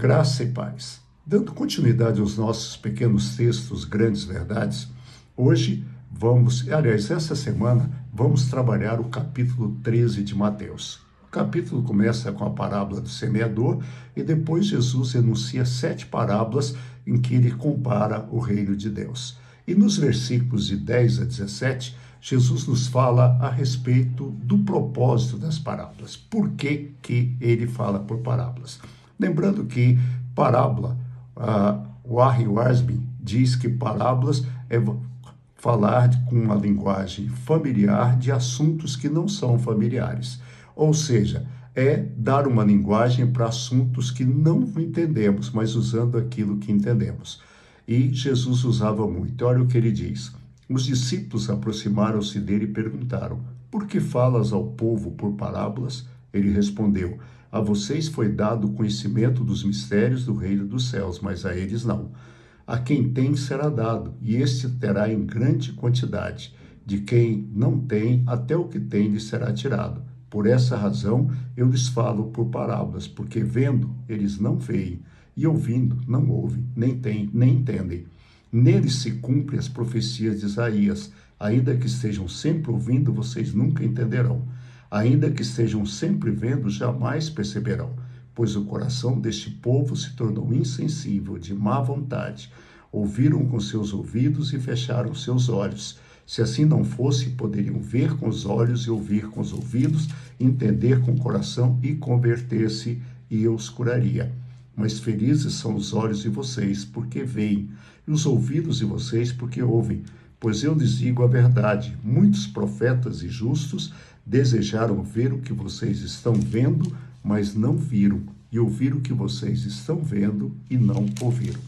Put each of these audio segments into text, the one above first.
Graça e paz. Dando continuidade aos nossos pequenos textos, grandes verdades, hoje essa semana, vamos trabalhar o capítulo 13 de Mateus. O capítulo começa com a parábola do semeador e depois Jesus enuncia 7 parábolas em que ele compara o reino de Deus. E nos versículos de 10 a 17, Jesus nos fala a respeito do propósito das parábolas. Por que ele fala por parábolas? Lembrando que parábola, Warren Wiersbe diz que parábolas é falar com uma linguagem familiar de assuntos que não são familiares. Ou seja, é dar uma linguagem para assuntos que não entendemos, mas usando aquilo que entendemos. E Jesus usava muito. Olha o que ele diz. Os discípulos aproximaram-se dele e perguntaram: por que falas ao povo por parábolas? Ele respondeu: a vocês foi dado o conhecimento dos mistérios do reino dos céus, mas a eles não. A quem tem será dado, e este terá em grande quantidade. De quem não tem, até o que tem lhe será tirado. Por essa razão eu lhes falo por parábolas, porque vendo eles não veem, e ouvindo não ouvem, nem entendem. Neles se cumprem as profecias de Isaías: ainda que estejam sempre ouvindo, vocês nunca entenderão. Ainda que estejam sempre vendo, jamais perceberão, pois o coração deste povo se tornou insensível, de má vontade. Ouviram com seus ouvidos e fecharam seus olhos. Se assim não fosse, poderiam ver com os olhos e ouvir com os ouvidos, entender com o coração e converter-se, e eu os curaria. Mas felizes são os olhos de vocês, porque veem, e os ouvidos de vocês, porque ouvem. Pois eu lhes digo a verdade: muitos profetas e justos desejaram ver o que vocês estão vendo, mas não viram, e ouvir o que vocês estão vendo e não ouviram.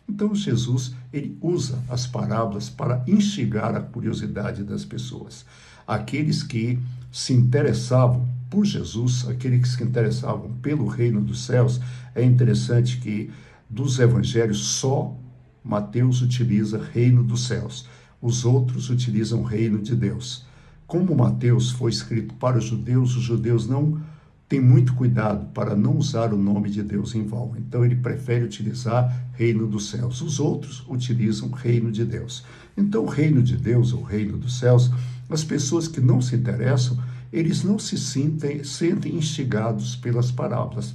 Então Jesus, ele usa as parábolas para instigar a curiosidade das pessoas. Aqueles que se interessavam por Jesus, aqueles que se interessavam pelo reino dos céus. É interessante que dos evangelhos só Mateus utiliza reino dos céus. Os outros utilizam reino de Deus. Como Mateus foi escrito para os judeus não têm muito cuidado para não usar o nome de Deus em vão. Então ele prefere utilizar reino dos céus. Os outros utilizam reino de Deus. Então o reino de Deus, ou reino dos céus, as pessoas que não se interessam, eles não se sentem instigados pelas parábolas,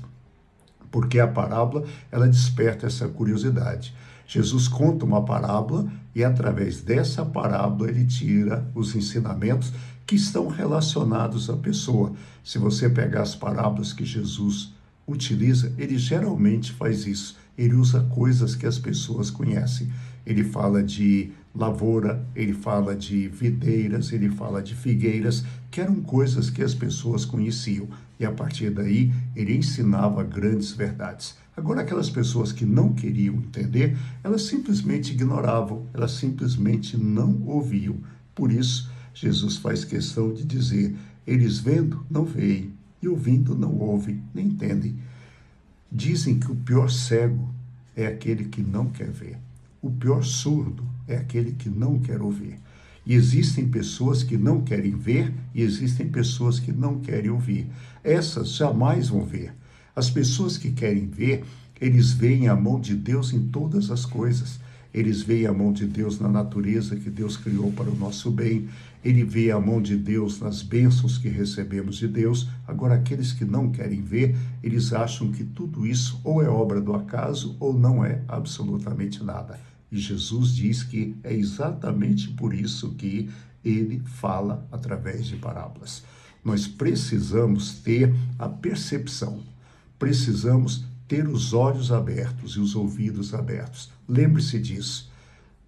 porque a parábola, ela desperta essa curiosidade. Jesus conta uma parábola e, através dessa parábola, ele tira os ensinamentos que estão relacionados à pessoa. Se você pegar as parábolas que Jesus utiliza, ele geralmente faz isso. Ele usa coisas que as pessoas conhecem. Ele fala de lavoura, ele fala de videiras, ele fala de figueiras, que eram coisas que as pessoas conheciam. E a partir daí, ele ensinava grandes verdades. Agora, aquelas pessoas que não queriam entender, elas simplesmente ignoravam, elas simplesmente não ouviam. Por isso, Jesus faz questão de dizer: eles vendo, não veem, e ouvindo, não ouvem, nem entendem. Dizem que o pior cego é aquele que não quer ver. O pior surdo é aquele que não quer ouvir. E existem pessoas que não querem ver e existem pessoas que não querem ouvir. Essas jamais vão ver. As pessoas que querem ver, eles veem a mão de Deus em todas as coisas. Eles veem a mão de Deus na natureza que Deus criou para o nosso bem. Ele vê a mão de Deus nas bênçãos que recebemos de Deus. Agora, aqueles que não querem ver, eles acham que tudo isso ou é obra do acaso ou não é absolutamente nada. E Jesus diz que é exatamente por isso que ele fala através de parábolas. Nós precisamos ter a percepção, precisamos ter os olhos abertos e os ouvidos abertos. Lembre-se disso.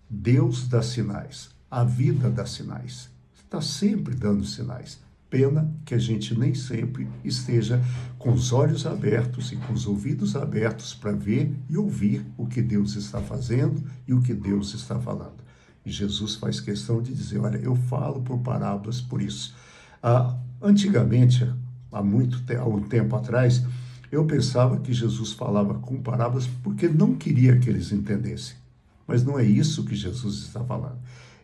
Deus dá sinais, a vida dá sinais, está sempre dando sinais. Pena que a gente nem sempre esteja com os olhos abertos e com os ouvidos abertos para ver e ouvir o que Deus está fazendo e o que Deus está falando. E Jesus faz questão de dizer: olha, eu falo por parábolas por isso. Antigamente, há um tempo atrás, eu pensava que Jesus falava com parábolas porque não queria que eles entendessem. Mas não é isso que Jesus está falando.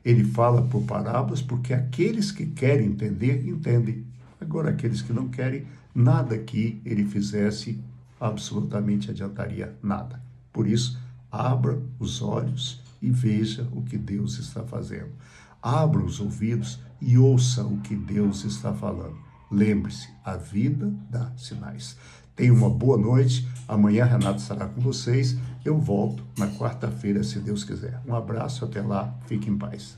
Ele fala por parábolas porque aqueles que querem entender, entendem. Agora, aqueles que não querem, nada que ele fizesse absolutamente adiantaria nada. Por isso, abra os olhos e veja o que Deus está fazendo. Abra os ouvidos e ouça o que Deus está falando. Lembre-se, a vida dá sinais. Tenha uma boa noite. Amanhã Renato estará com vocês. Eu volto na quarta-feira, se Deus quiser. Um abraço, até lá. Fique em paz.